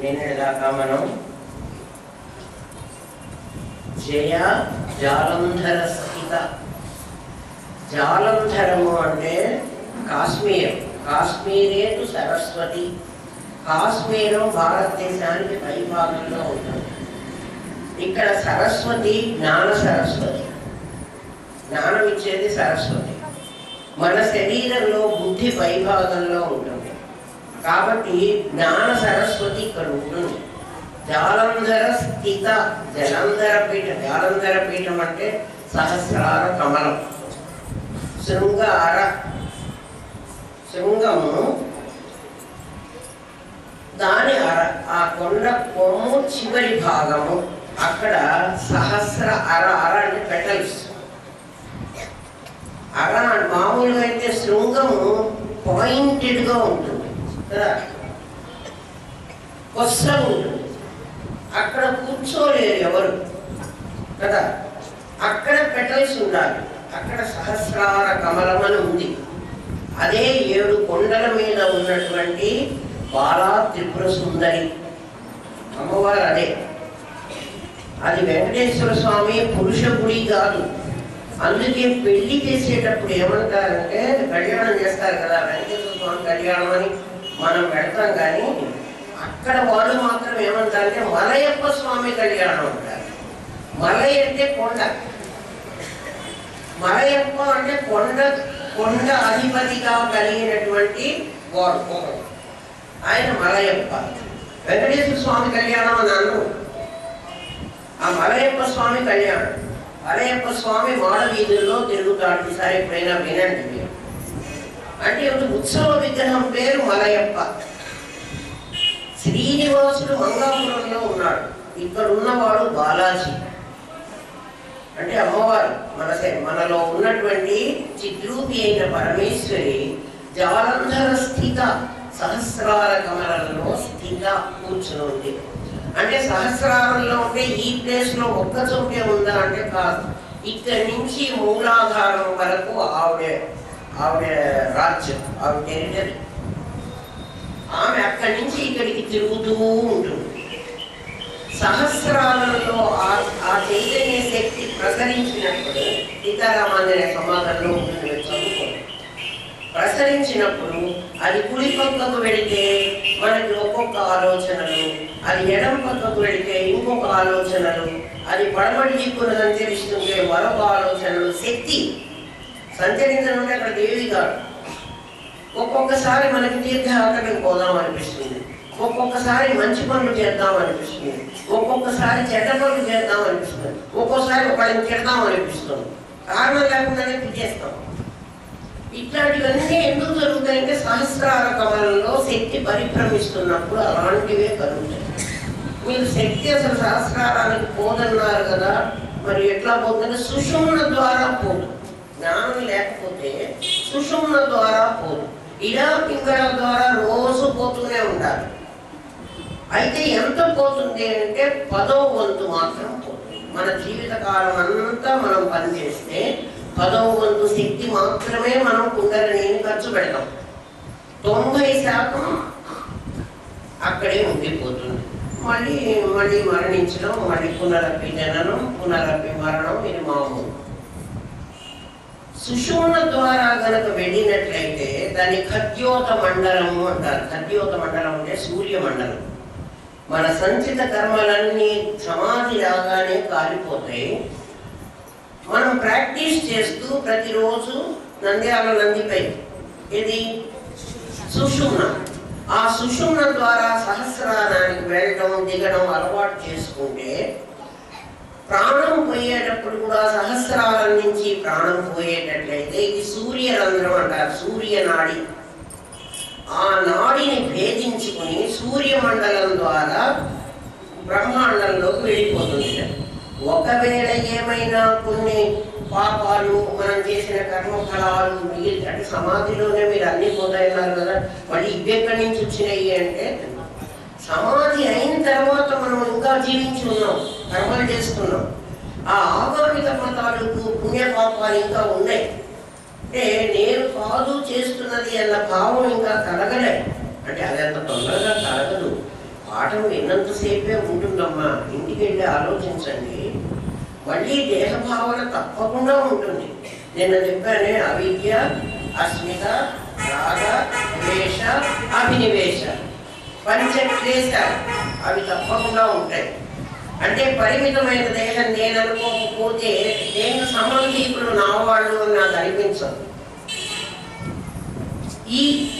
నిన్నటిదాకా మనం జయ జాలంధర సహిత, జాలంధరము అంటే కాశ్మీరం, కాశ్మీరేటు సరస్వతి. కాశ్మీరం భారతదేశానికి పైభాగంలో ఉంటుంది. ఇక్కడ సరస్వతి జ్ఞాన సరస్వతి, జ్ఞానం ఇచ్చేది సరస్వతి. మన శరీరంలో బుద్ధి పైభాగంలో ఉంటుంది కాబట్టి జ్ఞాన సరస్వతి ఇక్కడ ఉంటుంది. జాలంధర స్థిత, జలంధర పీఠ, జాలంధర పీఠం అంటే సహస్రార కమలం. శృంగార, శృంగము దాని అర, ఆ కొండ కొమ్ము చివరి భాగము, అక్కడ సహస్ర అర, అర అంటే పెటల్స్. అర మామూలుగా అయితే శృంగము పాయింటెడ్గా ఉంటుంది కదా, కొస్సగా ఉంటుంది. అక్కడ కూర్చోలేరు ఎవరు కదా, అక్కడ పెటల్స్ ఉండాలి. అక్కడ సహస్రార కమలం అని ఉంది. అదే 7 కొండల మీద ఉన్నటువంటి బాలా త్రిపుర సుందరి అమ్మవారు. అదే అది వెంకటేశ్వర స్వామి పురుష గుడి కాదు. అందుకే పెళ్లి చేసేటప్పుడు ఏమంటారంటే, కళ్యాణం చేస్తారు కదా, వెంకటేశ్వర స్వామి కళ్యాణం అని మనం పెడతాం. కానీ అక్కడ వాళ్ళు మాత్రం ఏమంటారంటే మలయప్ప స్వామి కళ్యాణం అంటారు. మలై అంటే కొండ, మలయప్ప అంటే కొండ, కొండ అధిపతిగా కలిగినటువంటి వాడు ఒకడు, ఆయన మలయప్ప. వెంకటేశ్వర స్వామి కళ్యాణం అని అన్ను, ఆ మలయప్ప స్వామి కళ్యాణం. మలయప్ప స్వామి మాడ వీధుల్లో తిరుగుతాడు. ఈసారి ఎప్పుడైనా వినండి మీరు. అంటే ఉత్సవ విగ్రహం పేరు మలయప్ప. శ్రీనివాసుడు మంగాపురంలో ఉన్నాడు. ఇక్కడ ఉన్నవాడు బాలాజీ అంటే అమ్మవారు. మనలో ఉన్నటువంటి చిద్రూపి అయిన పరమేశ్వరి జాలంధర స్థిత, సహస్రార కమలలో స్థిత కూర్చుని ఉంది. అంటే సహస్రారంలో ఉంటే ఈ ప్లేస్ లో ఒక్క చోటే ఉందా అంటే కాదు. ఇక్కడి నుంచి మూలాధారం వరకు ఆవిడ రాజ్యం, ఆవిడ టెరిటరీ. ఆమె అక్కడి నుంచి ఇక్కడికి తిరుగుతూ ఉంటుంది. సహస్రాలలో ఆ చైతన్య శక్తి ప్రసరించినప్పుడు, సీతారామాంజనేయ సమాధంలో ఉంటుంది, చదువుకోండి. ప్రసరించినప్పుడు అది కుడి పక్కకు వెళితే మనకి ఒక్కొక్క ఆలోచనలు, అది ఎడం పక్కకు వెళితే ఇంకొక ఆలోచనలు, అది పడమటి దిక్కున సంచరిస్తుంటే మరొక ఆలోచనలు. శక్తి సంచరించడం అంటే అక్కడ దేవి గారు. ఒక్కొక్కసారి మనకి తీర్థయాత్రలకు పోదాం అనిపిస్తుంది, ఒక్కొక్కసారి మంచి పనులు చేద్దాం అనిపిస్తుంది, ఒక్కొక్కసారి చెడ్డ పనులు చేద్దాం అనిపిస్తుంది, ఒక్కోసారి ఒకళ్ళని తిడదాం అనిపిస్తుంది. కారణం లేకుండానే తిట్టేస్తాం. ఇట్లాంటివన్నీ ఎందుకు జరుగుతాయంటే సహస్రార కమలంలో శక్తి పరిభ్రమిస్తున్నప్పుడు అలాంటివే కలుగుతాయి. మీరు శక్తి అసలు సహస్రారానికి పోదన్నారు కదా, మరి ఎట్లా పోతుందంటే సుషుమ్న ద్వారా పోదు. జ్ఞానం లేకపోతే సుషుమ్న ద్వారా పోదు, ఇలా పింగళ ద్వారా రోజు పోతూనే ఉండాలి. అయితే ఎంత పోతుంది అంటే 10వ వంతు మాత్రం పోతుంది. మన జీవిత కాలం అంతా మనం పనిచేస్తే 10వ వంతు శక్తి మాత్రమే మనం కుండలిని ఖర్చు పెడతాం. 90% అక్కడే ఉండిపోతుంది. మళ్ళీ మళ్ళీ మరణించడం, మళ్ళీ పునరపి జననం, పునరపి మరణం, ఇది మామూలు. సుషుమ్న ద్వారా గనక వెళ్ళినట్లయితే దాన్ని ఖద్యోత మండలము అంటారు. ఖద్యోత మండలం అంటే సూర్యమండలం. మన సంచిత కర్మలన్నీ సమాధి రాగానే కాలిపోతాయి. మనం ప్రాక్టీస్ చేస్తూ ప్రతిరోజు నంద్యాల నందిపై ఇది సుషుమ్న, ఆ సుషుమ్న ద్వారా సహస్రారానికి వెళ్ళడం దిగడం అలవాటు చేసుకుంటే ప్రాణం పోయేటప్పుడు కూడా సహస్రారం నుంచి ప్రాణం పోయేటట్లయితే ఇది సూర్యరంధ్రం అంటారు, సూర్యనాడి. ఆ నాడిని భేదించుకుని సూర్యమండలం ద్వారా బ్రహ్మాండంలోకి వెళ్ళిపోతుంది. ఒకవేళ ఏమైనా కొన్ని పాపాలు మనం చేసిన కర్మఫలాలు మిగిలి అంటే సమాధిలోనే మీరు అన్ని పోతాయన్నారు కదా, మళ్ళీ ఇవెక్కడి నుంచి వచ్చినాయి అంటే సమాధి అయిన తర్వాత మనం ఇంకా జీవించి ఉన్నాం, కర్మలు చేస్తున్నాం. ఆ ఆగామి కర్మ తాలూకు పుణ్యపాపాలు ఇంకా ఉన్నాయి. అంటే నేను కాదు చేస్తున్నది అన్న భావం ఇంకా కలగలే. అంటే అది అంత తొందరగా కలగదు, పాఠం విన్నంతసేపే ఉంటుందమ్మా. ఇంటికి వెళ్ళి ఆలోచించండి, మళ్ళీ దేహభావన తప్పకుండా ఉంటుంది. నిన్న చెప్పానే అవిద్య, అస్మిత, రాగ, ద్వేష, అభినివేశ, పంచక్లేశాలు అవి తప్పకుండా ఉంటాయి. అంటే పరిమితమైన దేహం నేను అనుకోకపోతే నేను సంబంధీకులు నా వాళ్ళు అని నాకు అనిపించదు.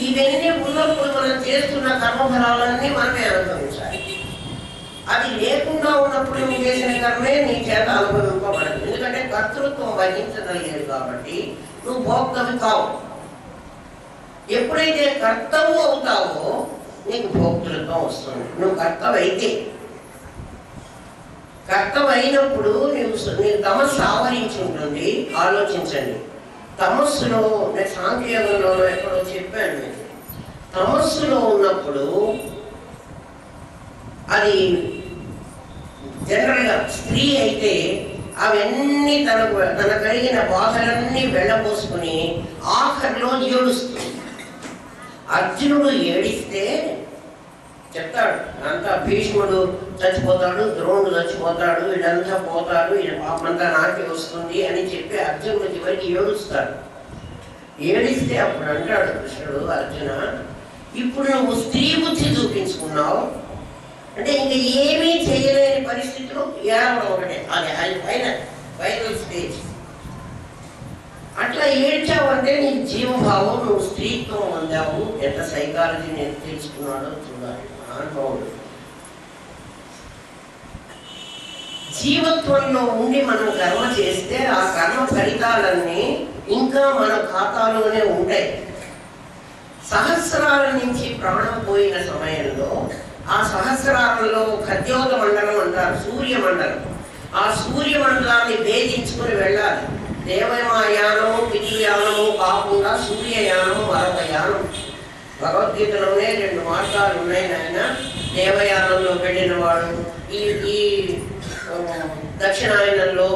ఇవన్నీ ఉన్నప్పుడు మనం చేస్తున్న కర్మఫలాలన్నీ మనమే అనుభవించాలి. అది లేకుండా ఉన్నప్పుడు నువ్వు చేసిన కర్మే నీ చేత అనుభవింపబడదు. ఎందుకంటే కర్తృత్వం వహించడం లేదు కాబట్టి నువ్వు భోక్తవి కావు. ఎప్పుడైతే కర్తవు అవుతావో నీకు భోక్తృత్వం వస్తుంది. నువ్వు కర్తవైతే, కర్తవైనప్పుడు నీకు తమస్సు ఆవరించి ఉంటుంది. ఆలోచించండి, తమస్సులో నేను సాంఖ్యయోగంలో ఎక్కడో చెప్పాను మీకు, తమస్సులో ఉన్నప్పుడు అది జనరల్గా స్త్రీ అయితే అవన్నీ తన కలిగిన బాధలన్నీ వెళ్ళబోసుకుని ఆఖరిలో ఏడుస్తుంది. అర్జునుడు ఏడిస్తే చెప్తాడు, అంతా భీష్ముడు చచ్చిపోతాడు, ద్రోణుడు చచ్చిపోతాడు, వీడంతా పోతాడు, ఈ పాపంతా నాకే వస్తుంది అని చెప్పి అర్జునుడు చివరికి ఏడుస్తాడు. ఏడిస్తే అప్పుడు అంటాడు కృష్ణుడు, అర్జున ఇప్పుడు నువ్వు స్త్రీ బుద్ధి చూపించుకున్నావు, అంటే ఇంక ఏమీ చేయలేని పరిస్థితిలో ఏడవడం ఒకటే, అది ఫైనల్ స్టేజ్. అట్లా ఏడ్చావంటే నీకు జీవభావం, నువ్వు స్త్రీత్వం పొందావు. ఎంత సైకాలజీ నేను తెలుసుకున్నాడో చూడాలి అనుభవం. జీవత్వంలో ఉండి మనం కర్మ చేస్తే ఆ కర్మ ఫలితాలన్నీ ఇంకా మన ఖాతాలోనే ఉంటాయి. సహస్రాల నుంచి ప్రాణం పోయిన సమయంలో ఆ సహస్రాలలో ఖద్యోత మండలం అంటారు, సూర్యమండలం. ఆ సూర్యమండలాన్ని భేదించుకుని వెళ్ళాలి. దేవయానము పితృయానము కాకుండా సూర్యయానము మరొక యానం. భగవద్గీతలోనే 2 మార్గాలు ఉన్నాయి నాయన. దేవయానంలో వెళ్ళిన వాడు ఈ దక్షిణాయనంలో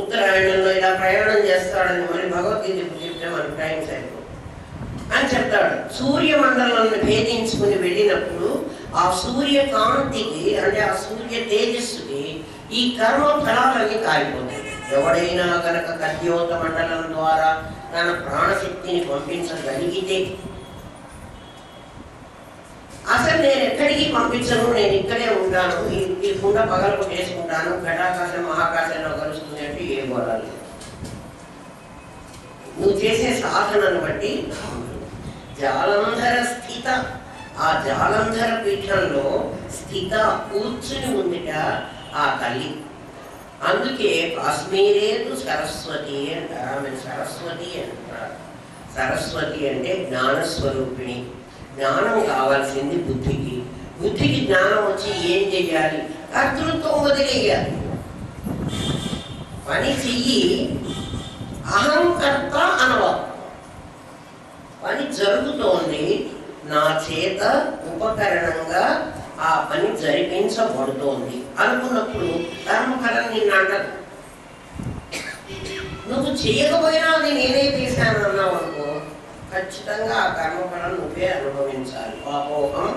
ఉత్తరాయణంలో ఇలా ప్రయాణం చేస్తాడని మరి భగవద్గీత చెప్తే మనకు టైం సరిపోదు అని చెప్తాడు. సూర్యమండలాన్ని భేదించుకుని వెళ్ళినప్పుడు ఆ సూర్యకాంతికి అంటే ఆ సూర్య తేజస్సుకి ఈ కర్మ ఫలాలన్నీ కాలిపోతాయి. ఎవడైనా కనుక ఖద్యోత మండలం ద్వారా తన ప్రాణశక్తిని పంపించగలిగితే, అసలు నేను ఎక్కడికి పంపించను, నేను ఇక్కడే ఉంటాను, ఈ కుండ పగలకు చేసుకుంటాను, ఘటాకాశం మహాకాశంలో కలుస్తుంది అంటే ఏ గోడాలి. నువ్వు చేసే సాధనను బట్టి జాలంధర స్థిత, ఆ జాలంధర పీఠంలో స్థిత కూర్చుని ఉందిట ఆ తల్లి. అందుకే కాశ్మీరేదు సరస్వతి అంటారు, ఆమె సరస్వతి అంటారు. సరస్వతి అంటే జ్ఞానస్వరూపిణి. జ్ఞానం కావాల్సింది బుద్ధికి. బుద్ధికి జ్ఞానం వచ్చి ఏం చెయ్యాలి? కర్తృత్వం వదిలేయాలి. పని చెయ్యి, అహంకర్త అనవాలి. పని జరుగుతోంది, నా చేత ఉపకరణంగా ఆ పని జరిపించబడుతోంది అనుకున్నప్పుడు కర్మఫలం నిన్ను అంటదు. నువ్వు చేయకపోయినా అది నేనే చేశాను అన్నావు అనుకో, ఖచ్చితంగా ఆ కర్మఫలం నువ్వే అనుభవించాలి. పాపోహం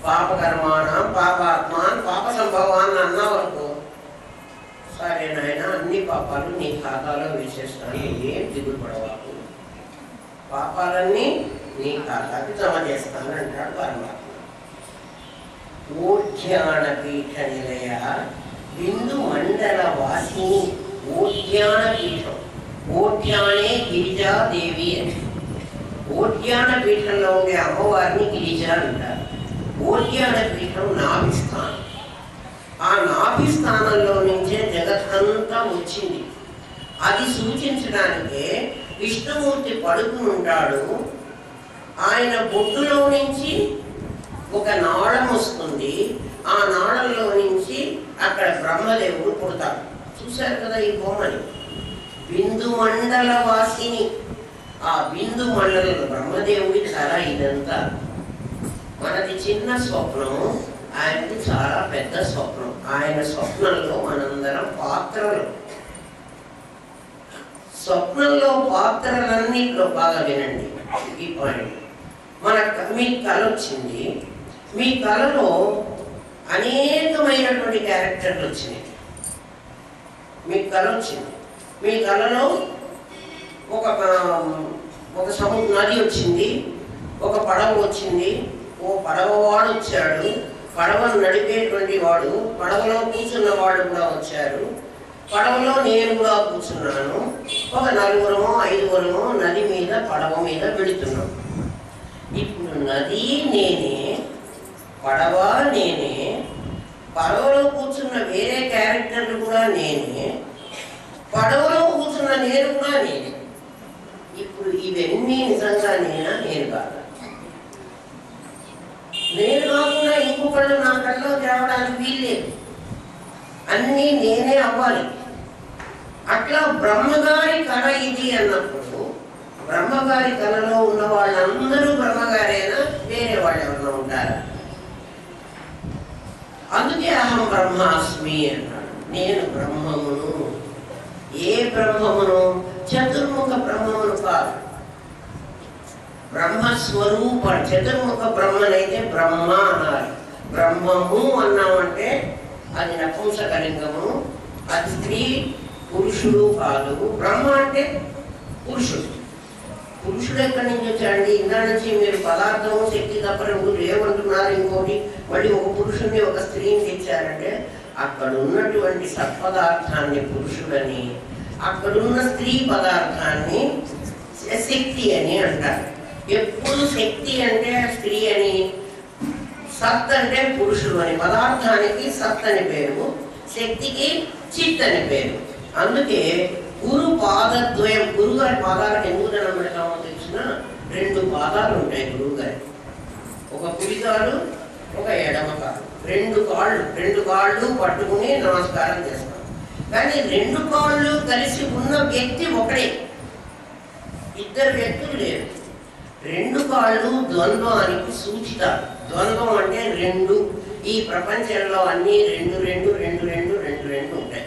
పాపకర్మాణం పాపాత్మాన్ పాప సంభవాన్ని అన్నావు అనుకో, సరే నాయన అన్ని పాపాలు నీ ఖాతాలో వేసేస్తాను, ఏం దిగులు పడవాకు, పాపాలన్నీ నీ ఖాతాకి జమ చేస్తాను అంటాడు పరమాత్మ. ఓడ్యానపీఠ నిలయ బిందు మండల వాసిని. ఓడ్యానపీఠం, ఓడ్యానే గిరిజాదేవి అని. ఓడ్యాన పీఠంలో ఉండే అమ్మవారిని గిరిజ అంటారు. ఓడ్యాన పీఠం నాభిస్థానం. ఆ నాభిస్థానంలో నుంచే జగత్తంతా వచ్చింది. అది సూచించడానికే విష్ణుమూర్తి పడుకుని ఉంటాడు. ఆయన బొడ్డులో నుంచి ఒక నాళం వస్తుంది. ఆ నాళంలో నుంచి అక్కడ బ్రహ్మదేవుడు పుడతాడు. చూశారు కదా ఈ బొమ్మని. బిందు మండల వాసిని. ఆ బిందు మండలం బ్రహ్మదేవుడి తల ఇదంతా. మనది చిన్న స్వప్నం, ఆయనది చాలా పెద్ద స్వప్నం. ఆయన స్వప్నంలో మనందరం పాత్రలు. స్వప్నంలో పాత్రలన్నింటిలో బాగా వినండి ఈ పాయింట్. మీకు కళ వచ్చింది, మీ కళలో అనేకమైనటువంటి క్యారెక్టర్లు వచ్చినాయి. మీకు కళ వచ్చింది, మీ కళలో ఒక నది వచ్చింది, ఒక పడవ వచ్చింది, ఓ పడవవాడు వచ్చాడు, పడవను నడిపేటువంటి వాడు, పడవలో కూర్చున్నవాడు కూడా వచ్చారు, పడవలో నేను కూడా కూర్చున్నాను. ఒక 4గురమో 5గురమో నది మీద పడవ మీద వెళుతున్నాం. ఇప్పుడు నది నేనే, పడవ నేనే, పడవలో కూర్చున్న వేరే క్యారెక్టర్లు కూడా నేనే, పడవలో కూర్చున్న నేను కూడా నేనే. ఇప్పుడు ఇవన్నీ నిజంగా నేనా? నేను కాదు. నేను కాకుండా ఇంకొకళ్ళు నా కళ్ళలో తేవడానికి వీల్లేదు. అన్నీ నేనే అవ్వాలి. అట్లా బ్రహ్మగారి కళ ఇది అన్నప్పుడు బ్రహ్మగారి కళలో ఉన్న వాళ్ళందరూ బ్రహ్మగారేనా? వేరే వాళ్ళు ఎవరైనా ఉంటారా? అందుకే అహం బ్రహ్మాస్మి అన్నాడు. నేను బ్రహ్మమును. ఏ బ్రహ్మమును? చతుర్ముఖ బ్రహ్మమును కాదు, బ్రహ్మస్వరూప. చతుర్ముఖ బ్రహ్మనైతే బ్రహ్మ అన్నారు. బ్రహ్మము అన్నామంటే అది నపుంసకలింగము, అది స్త్రీ పురుషుడు కాదు. బ్రహ్మ అంటే పురుషుడు. పురుషుడు ఎక్కడి నుంచి వచ్చాడండి? ఇందా నుంచి మీరు పదార్థము శక్తి తప్ప లేవంటున్నారు. ఇంకోటి మళ్ళీ ఒక పురుషుడిని ఒక స్త్రీని తెచ్చారంటే అక్కడ ఉన్నటువంటి సత్పదార్థాన్ని పురుషుడని, అక్కడున్న స్త్రీ పదార్థాన్ని శక్తి అని అంటారు. ఎప్పుడు శక్తి అంటే స్త్రీ అని, సత్ అంటే పురుషుడు అని. పదార్థానికి సత్ అని పేరు, శక్తికి చిత్ అని పేరు. అందుకే గురు పాదద్వయం. గురుగారి పాదాలకు ఎందుకు దండం పెడతామో తెలిసిన 2 పాదాలు ఉంటాయి గురువుగారి. ఒక కుడికాలు, ఒక ఎడమ కాలు. 2 కాళ్ళు పట్టుకుని నమస్కారం చేస్తాం. కానీ 2 కాళ్ళు కలిసి ఉన్న వ్యక్తి ఒకడే, ఇద్దరు వ్యక్తులు లేరు. 2 కాళ్ళు ద్వంద్వానికి సూచిత. ద్వంద్వం అంటే 2. ఈ ప్రపంచంలో అన్నీ 2 ఉంటాయి.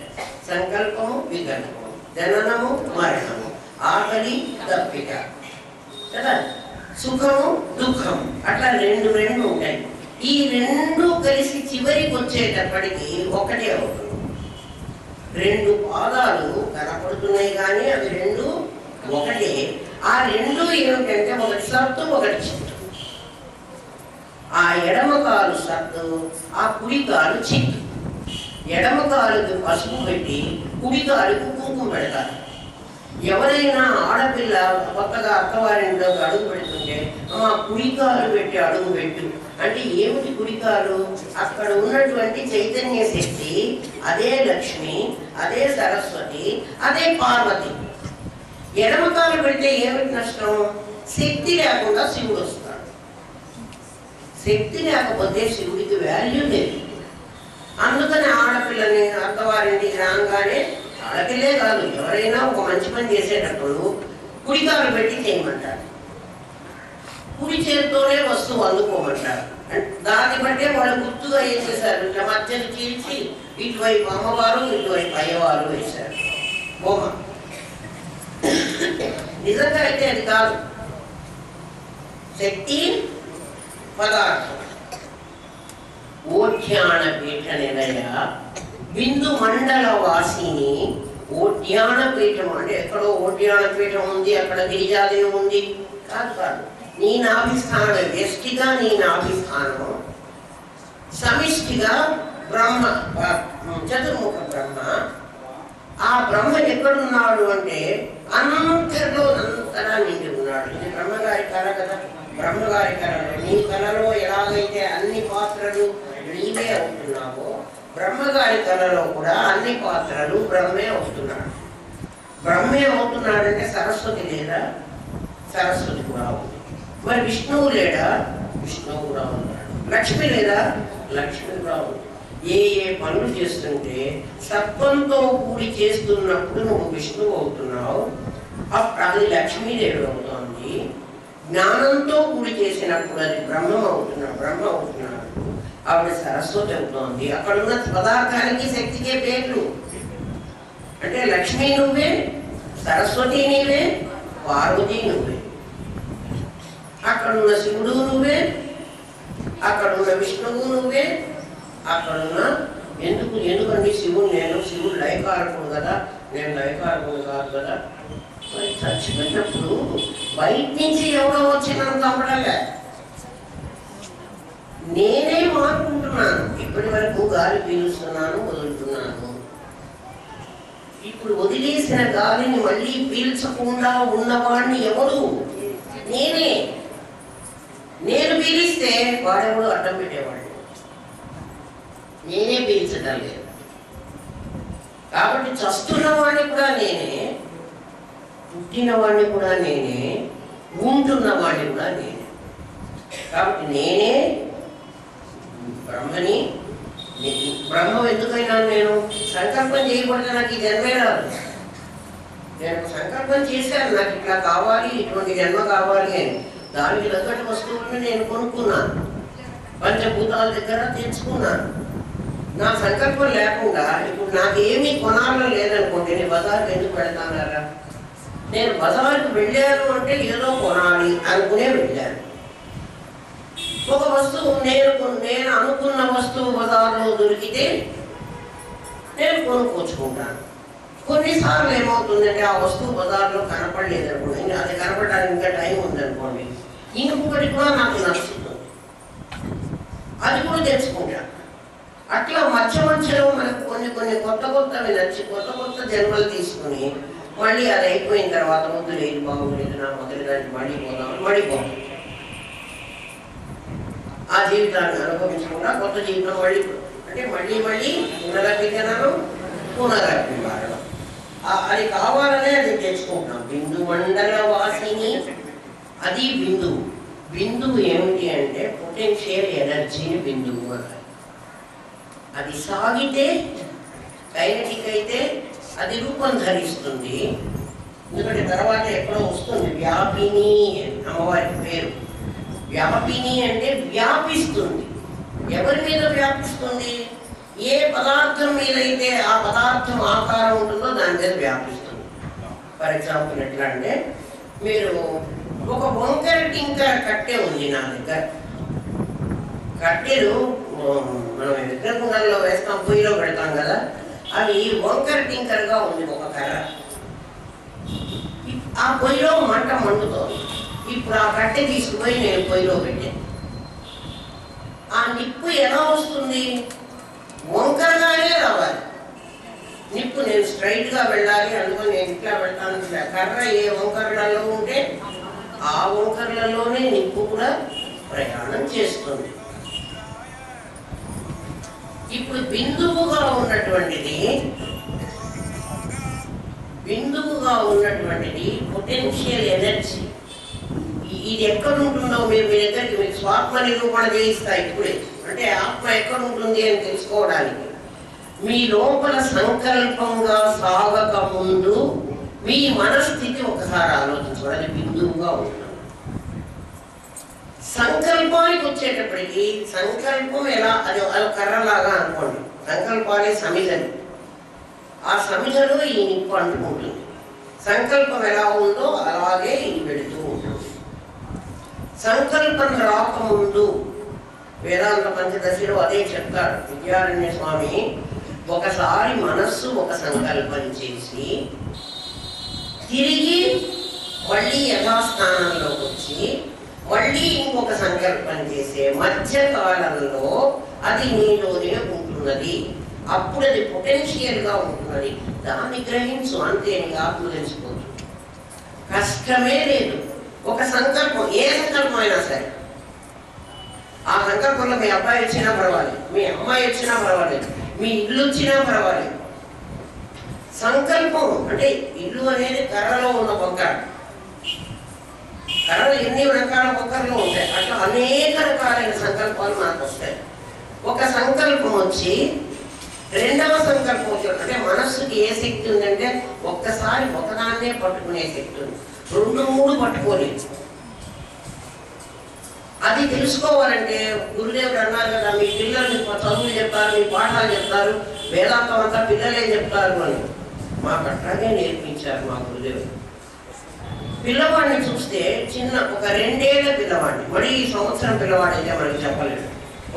సంకల్పము వికల్పము, జననము మరణము, ఆకలి దప్పిక కదా, సుఖము దుఃఖము, అట్లా 2 ఉంటాయి. ఈ 2 కలిసి చివరికి వచ్చేటప్పటికి ఒకటే అవుతుంది. 2 పాదాలు కనపడుతున్నాయి కానీ అవి 2 ఒకటే. ఆ 2 ఏమిటంటే ఒకటి సత్తు, ఒకటి చిత్తు. ఆ ఎడమ కాలు సత్తు, ఆ కుడి కాలు చిత్తు. ఎడమ కాలుకి పసుపు పెట్టి కుడి కాలుకు కుంకుమ పెడతారు. ఎవరైనా ఆడపిల్ల కొత్తగా అత్తవారింట్లోకి అడుగు పెడుతుంటే ఆ కుడికాలు పెట్టి అడుగు పెట్టు అంటే ఏమిటి కుడికాలు? అక్కడ ఉన్నటువంటి చైతన్య శక్తి, అదే లక్ష్మి, అదే సరస్వతి, అదే పార్వతి. ఎడమకాలు పెడితే ఏమిటి నష్టం? శక్తి లేకుండా శివుడు వస్తాడు. శక్తి లేకపోతే శివుడికి వాల్యూ లేదు. అందుకని ఆడపిల్లని అత్తవారింటికి రాగానే, ఆడపిల్లే కాదు ఎవరైనా ఒక మంచి పని చేసేటప్పుడు కుడికాలు పెట్టి చేయమంటారు, కుడి చేతితోనే వస్తువు అందుకోమంటారు. దాన్ని బట్టే వాళ్ళు గుర్తుగా ఏం చేశారు, ఇట్లా మధ్యని చీల్చి ఇటువైపు అమ్మవారు ఇటువైపు అయ్యవారు వేశారు బొమ్మ. నిజంగా అయితే అది కాదు, శక్తి పదార్థం. ఓడ్యాన పీఠ నిలయ బిందు మండల వాసిని. ఓడ్యాన పీఠం అంటే ఎక్కడో ఓడ్యాన పీఠం ఉంది, అక్కడ గిరిజాదేవి ఉంది కాదు కాదు. నీ నాభిస్థానం వ్యష్టిగా, నీ నాభిస్థానం సమిష్టిగా బ్రహ్మ, చతుర్ముఖ బ్రహ్మ. ఆ బ్రహ్మ ఎక్కడున్నాడు అంటే అంతలో అంతటా నిండి ఉన్నాడు. ఇది బ్రహ్మగారి కళ కదా. బ్రహ్మగారి కళలో నీ కళలో ఎలాగైతే అన్ని పాత్రలు నీవే అవుతున్నావో, బ్రహ్మగారి కళలో కూడా అన్ని పాత్రలు బ్రహ్మే అవుతున్నాడు. బ్రహ్మే అవుతున్నాడంటే సరస్వతి లేదా? సరస్వతి కూడా ఉంది. మరి విష్ణువు లేడా? విష్ణువు కూడా ఉన్నాడు. లక్ష్మి లేదా? లక్ష్మి కూడా ఉంది. ఏ ఏ పనులు చేస్తుంటే సత్వంతో కూడి చేస్తున్నప్పుడు నువ్వు విష్ణువు అవుతున్నావు, అప్పుడు అది లక్ష్మీదేవి అవుతుంది. జ్ఞానంతో కూడి చేసినప్పుడు అది బ్రహ్మ అవుతున్నాడు, ఆవిడ సరస్వతి అవుతోంది. అక్కడున్న పదార్థానికి శక్తికే పేర్లు. అంటే లక్ష్మీ నువ్వే, సరస్వతి నీవే, పార్వతి నువ్వే. అక్కడున్న శివుడు నువ్వే, అక్కడున్న విష్ణువు నువ్వే, అక్కడున్న ఎందుకండి శివుడు లయకారకుడు కదా, నేను లయకారకుడు కాదు కదా. మరి చచ్చిపోయినప్పుడు బయట నుంచి ఎవరో వచ్చి నన్ను చంపడలే, నేనే మారుకుంటున్నాను. ఇప్పటి వరకు గాలి పీలుస్తున్నాను, వదులుతున్నాను. ఇప్పుడు వదిలేసిన గాలిని మళ్ళీ పీల్చకుండా ఉన్నవాడిని ఎవరు? నేనే. నేను పీలిస్తే వాడెవడు అడ్డం పెట్టేవాడు. నేనే పీల్చడం లేదు కాబట్టి చస్తున్న వాడిని కూడా నేనే, పుట్టిన వాడిని కూడా నేనే, ఉంటున్న వాడిని కూడా నేనే. కాబట్టి నేనే బ్రహ్మని. బ్రహ్మం ఎందుకైనా నేను సంకల్పం చేయకూడదు, నాకు ఈ జన్మే రాదు. నేను సంకల్పం చేశాను, నాకు ఇట్లా కావాలి, ఇటువంటి జన్మ కావాలి అని. దానికి తగ్గట్టు వస్తువులను నేను కొనుక్కున్నాను, పంచభూతాల దగ్గర తెచ్చుకున్నాను. నా సంకల్పం లేకుండా ఇప్పుడు నాకేమీ కొనాలో లేదనుకోండి, నేను బజార్కి ఎందుకు పెడతానారా? నేను బజార్కి వెళ్ళాను అంటే ఏదో కొనాలి అనుకునే వెళ్ళాను. ఒక వస్తువు నేను అనుకున్న వస్తువు బజార్లో దొరికితే నేను కొనుక్కొచ్చుకుంటాను. కొన్నిసార్లు ఏమవుతుందంటే ఆ వస్తువు బజార్లో కనపడలేదు అనుకోండి, అది కనపడడానికి ఇంకా టైం ఉందనుకోండి, ఇంకొకటి కూడా నాకు నచ్చుతుంది, అది కూడా తెచ్చుకుంటాను. అట్లా మధ్యలో మనకు కొన్ని కొత్తవి నచ్చి కొత్త జన్మలు తీసుకుని మళ్ళీ అది అయిపోయిన తర్వాత వద్దులు ఏది బాగుండేది, నా మొదటి దానికి మడిపోతాం. ఆ జీవితాన్ని అనుభవించకుండా కొత్త జీవితం మళ్ళీ పునరపి మారడం. అది కావాలనే అది తెచ్చుకుంటాం. బిందు మండల వాసిని, అది బిందువు. బిందువు ఏమిటి అంటే పొటెన్షియల్ ఎనర్జీని బిందువు అన్నారు. అది సాగితే కైనటిక్ అయితే అది రూపం ధరిస్తుంది. ఎందుకంటే తర్వాత ఎక్కడో వస్తుంది వ్యాపిని, అమ్మవారి పేరు. వ్యాపిని అంటే వ్యాపిస్తుంది. ఎవరి మీద వ్యాపిస్తుంది? ఏ పదార్థం మీద అయితే ఆ పదార్థం ఆకారం ఉంటుందో దాని మీద వ్యాపిస్తుంది. ఫర్ ఎగ్జాంపుల్ ఎట్లా అంటే, మీరు ఒక వంకర టింకర కట్టె ఉంది నా దగ్గర. కట్టెలు మనం విగ్రహకుండల్లో వేస్తాం, పొయ్యిలో పెడతాం కదా, అవి వంకర టింకరగా ఉంది ఒక కర్ర. ఆ పొయ్యిలో మంట మండుతోంది. ఇప్పుడు ఆ కట్టె తీసుకుపోయి నేను పొయ్యిలో పెట్టాను. ఆ నిప్పు ఎలా వస్తుంది? వంకరగానే రావాలి నిప్పు. నేను స్ట్రైట్గా వెళ్ళాలి, అందుకని నేను ఇట్లా పెడతాను. కర్ర ఏ వంకరలలో ఉంటే ఆ వంకరలలోనే నిప్పు కూడా ప్రయాణం చేస్తుంది. ఇప్పుడు బిందువుగా ఉన్నటువంటిది పొటెన్షియల్ ఎనర్జీ. ఇది ఎక్కడ ఉంటుందో మీ దగ్గరికి మీకు స్వాత్మ నిరూపణ చేయిస్తా ఇప్పుడే. అంటే ఆత్మ ఎక్కడ ఉంటుంది అని తెలుసుకోవడానికి మీ లోపల సంకల్పంగా సాగక ముందు మీ మనస్థితి ఒకసారి ఆలోచించుకోండి. అది బిందువుగా ఉంటుంది. సంకల్పానికి వచ్చేటప్పటికి సంకల్పం ఎలా అది కర్రలాగా అనుకోండి. సంకల్పాలే సమిధలు. ఆ సమిధలు ఈ నిప్పు అంటుకుంటుంది. సంకల్పం ఎలా ఉందో అలాగే ఇది పెడుతూ ఉంటుంది. సంకల్పం రాకముందు వేదాంత పంచదశలో అదే చెప్తాడు విద్యారణ్య స్వామి. ఒకసారి మనస్సు ఒక సంకల్పం చేసి తిరిగి మళ్ళీ యథాస్థానంలోకి వచ్చి మళ్ళీ ఇంకొక సంకల్పం చేసే మధ్యకాలంలో అది నీలోనే ఉంటున్నది. అప్పుడు అది పొటెన్షియల్గా ఉంటున్నది. దాన్ని గ్రహించు అంతే. నీ ఆత్మ తెలిసిపోతుంది. కష్టమే లేదు. ఒక సంకల్పం, ఏ సంకల్పం అయినా సరే, ఆ సంకల్పంలో మీ అబ్బాయి వచ్చినా పర్వాలేదు, మీ అమ్మాయి వచ్చినా పర్వాలేదు, మీ ఇల్లు వచ్చినా పర్వాలేదు. సంకల్పం అంటే ఇల్లు అనేది కర్రలో ఉన్న బొక్కర. కర్రలు ఎన్ని రకాల బొక్కర్లు ఉంటాయి. అట్లా అనేక రకాలైన సంకల్పాలు మనకు వస్తాయి. ఒక సంకల్పం వచ్చి రెండవ సంకల్పం వచ్చి అంటే మనస్సుకి ఏ శక్తి ఉందంటే ఒక్కసారి ఒకదాన్నే పట్టుకునే శక్తి ఉంది. 2-3 పట్టుకోలేదు. అది తెలుసుకోవాలంటే గురుదేవుడు అన్నారు కదా, మీ పిల్లలు మీకు చదువులు చెప్తారు, మీ పాఠాలు చెప్తారు, వేదాంతం అంతా పిల్లలే చెప్తారు అని మాకు అట్లాగే నేర్పించారు మా గురుదేవుడు. పిల్లవాడిని చూస్తే చిన్న ఒక 2 ఏళ్ల పిల్లవాడిని, మరి ఈ సంవత్సరం పిల్లవాడైతే మనకి చెప్పలేదు.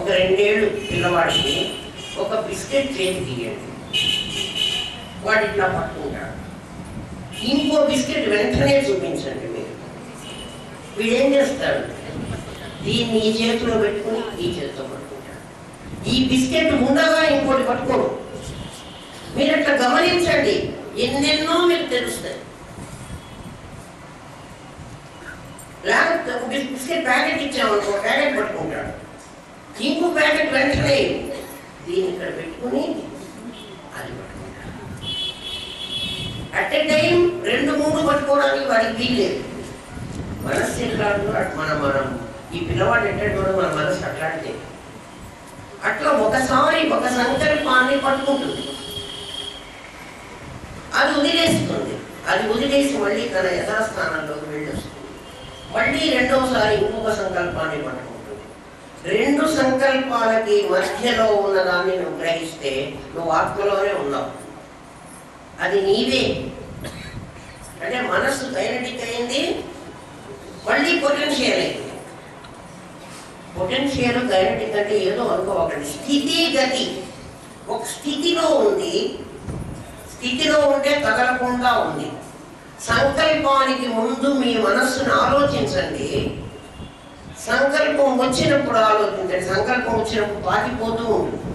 ఒక 2 ఏళ్ళు పిల్లవాడికి ఒక బిస్కెట్ చేతి తీయండి, వాడు ఇట్లా పట్టుకుంటాడు. ఇంకో బిస్కెట్ వెంటనే చూపించండి మీరు, వీడేం చేస్తాడు? దీన్ని ఈ చేతిలో పెట్టుకుని ఈ చేతితో పట్టుకుంటాడు. ఈ బిస్కెట్ ఉండగా ఇంకోటి పట్టుకోడు. మీరు అట్లా గమనించండి, ఎన్నెన్నో మీకు తెలుస్తాయి. లేకపోతే ఒక బిస్కెట్ ప్యాకెట్ ఇచ్చామనుకో, ప్యాకెట్ పట్టుకుంటాడు. ఇంకో ప్యాకెట్ వెంటనే దీన్ని ఇక్కడ పెట్టుకుని అది పట్టుకుంటాడు. అట్ ఎ టైం 2-3 పట్టుకోవడానికి వాడికి వీల్లేదు. మనస్సు ఎట్లాంటి మనం ఈ పిల్లవాడు ఎట్లాంటి మన మనసు అట్లాంటిదే. అట్లా ఒకసారి ఒక సంకల్పాన్ని పట్టుకుంటుంది, అది వదిలేస్తుంది. అది వదిలేసి మళ్ళీ తన యథాస్థానంలోకి వెళ్ళొస్తుంది. మళ్ళీ రెండవసారి ఇంకొక సంకల్పాన్ని పట్టుకుంటుంది. 2 సంకల్పాలకి మధ్యలో ఉన్నదాన్ని నువ్వు గ్రహిస్తే నువ్వు ఆత్మలోనే ఉన్నావు. అది నీవే. అంటే మనస్సు కైనటిక్ అయింది, మళ్ళీ పొటెన్షియల్ అయింది. పొటెన్షియల్ కైనటిక్ అంటే ఏదో అనుకోకండి, స్థితి గతి. ఒక స్థితిలో ఉంది, స్థితిలో ఉంటే కదలకుండా ఉంది. సంకల్పానికి ముందు మీ మనస్సును ఆలోచించండి, సంకల్పం వచ్చినప్పుడు ఆలోచించండి. సంకల్పం వచ్చినప్పుడు పాకిపోతూ ఉంటుంది.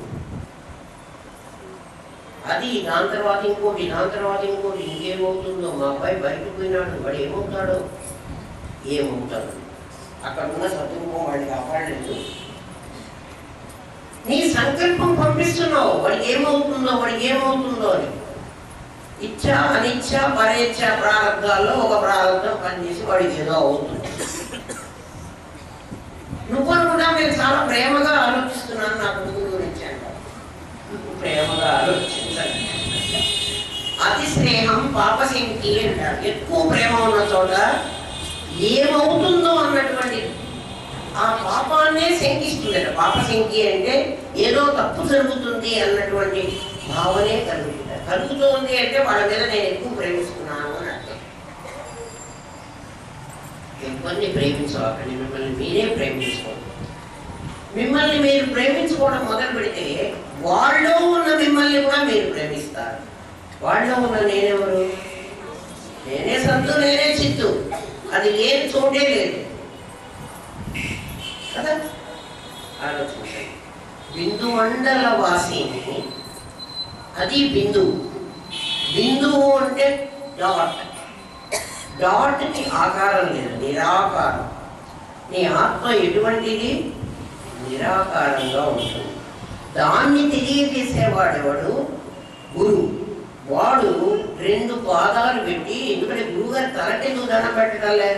అది దాని తర్వాత ఇంకోటి, దాని తర్వాత ఇంకోటి. ఇంకేమవుతుందో? మా అబ్బాయి బయటకు పోయినాడు, వాడు ఏమవుతాడో? ఏమవుతాడు? అక్కడ ఉన్న సత్రూపం వాడికి కాపాడలేదు. నీ సంకల్పం పంపిస్తున్నావు, వాడికి ఏమవుతుందో, వాడికి ఏమవుతుందో అని. ఇచ్చ అనిచ్చ పరేచ్ఛ ప్రారంభాల్లో ఒక ప్రారంభం పనిచేసి వాడికి ఏదో అవుతుంది. నువ్వు కూడా నేను చాలా ప్రేమగా ఆలోచిస్తున్నాను నా కొడుకు గురించి అంటారు. ప్రేమగా ఆలోచించాలి. అతి స్నేహం పాపశంకి అంటారు. ఎక్కువ ప్రేమ ఉన్న చోట ఏమవుతుందో అన్నటువంటి ఆ పాపాన్నే శంకిస్తుందట. పాపశంకి అంటే ఏదో తప్పు జరుగుతుంది అన్నటువంటి భావనే కలుగుతుంది. కలుగుతుంది అంటే వాళ్ళ మీద నేను ఎక్కువ ప్రేమిస్తున్నాను అని అర్థం. ఎవరిని ప్రేమించవాకండి, మిమ్మల్ని మీరే ప్రేమించుకోండి. మిమ్మల్ని మీరు ప్రేమించుకోవడం మొదలు పెడితే వాళ్ళలో ఉన్న మిమ్మల్ని కూడా మీరు ప్రేమిస్తారు. వాళ్ళలో ఉన్న నేనెవరు? నేనే సత్తు, నేనే చిత్తు. అది లేని చోటే లేదు కదా. ఆలోచించండి. బిందుమండల వాసిని, అది బిందువు. బిందువు అంటే డాట్. డాట్కి ఆకారం లేదు, నిరాకారం. నీ ఆత్మ ఎటువంటిది? నిరాకారంగా ఉంటుంది. దాన్ని తెలియజేసేవాడెవడు? గురువు. వాడు 2 పాదాలు పెట్టి, ఎందుకంటే గురువుగారు తలకెందుకు దండం పెట్టడంలే,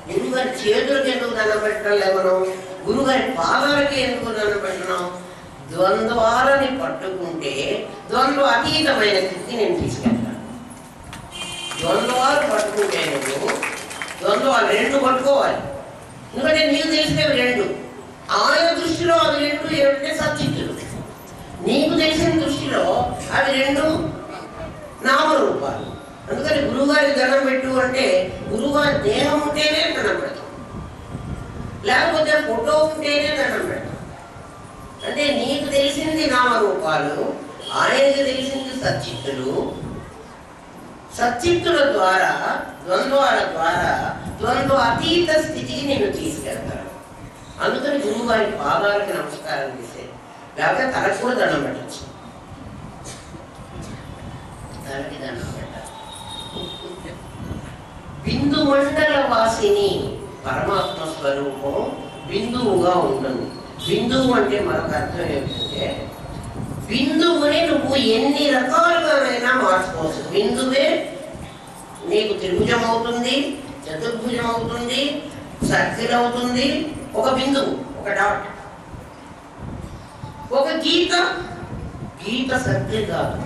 గురుగారి చేతులకు ఎందుకు దండం పెట్టడం మనం? గురుగారి పాదాలకి ఎందుకు దండం పెట్టడం? ద్వంద్వాలని పట్టుకుంటే ద్వంద్వ అతీతమైన స్థితి నేను తీసుకెళ్తాను. ద్వంద్వాలు పట్టుకుంటే నువ్వు ద్వంద్వాలు రెండు పట్టుకోవాలి. ఎందుకంటే నీకు తెలిసినవి రెండు, ఆయన దృష్టిలో అవి రెండు ఏమిటంటే సబ్జెక్టులు, నీకు తెలిసిన దృష్టిలో అవి రెండు నామరూపాలు. అందుకని గురువుగారికి దండం పెట్టు అంటే గురువుగారి దేహం ఉంటేనే దండం పెడతాం, లేకపోతే ఫోటో ఉంటేనే దండం పెడతాం. అంటే నీకు తెలిసింది నామరూపాలు, ఆయనకు తెలిసింది సచ్చిత్తులు. సచ్చిత్తుల ద్వారా ద్వంద్వాల ద్వారా ద్వంద్వ అతీత స్థితికి నేను తీసుకెళ్తాను. అందుకని గురువు గారి పాదాలకి నమస్కారం చేసే, లేకపోతే తనకు కూడా దండం పెట్టచ్చు, తనకి దండం పెట్టాలి. బిందు మండల వాసిని పరమాత్మ స్వరూపం బిందువుగా ఉంటుంది. బిందువు అంటే మనకు అర్థం ఏంటంటే బిందువుని నువ్వు ఎన్ని రకాలుగానైనా మార్చుకోవచ్చు. బిందువే నీకు త్రిభుజం అవుతుంది, చతుర్భుజం అవుతుంది, సర్కిల్ అవుతుంది. ఒక బిందువు, ఒక డాట్, ఒక గీత, గీత సర్కిల్ కాదు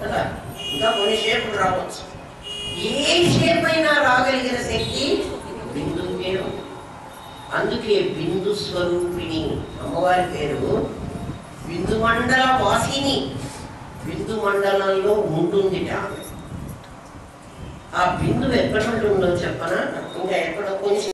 కదా, ఇంకా కొన్ని షేపులు రావచ్చు. ఏ షేప్ అయినా రాగలిగిన శక్తి బిందువుకే ఉంది. అందుకే బిందు స్వరూపిణి అమ్మవారి పేరు బిందు మండల వాసిని. బిందు మండలంలో ఉంటుందిట. ఆ బిందువు ఎక్కడ ఉంటుందో చెప్పనా? ఇంకా ఎక్కడ కొంచెం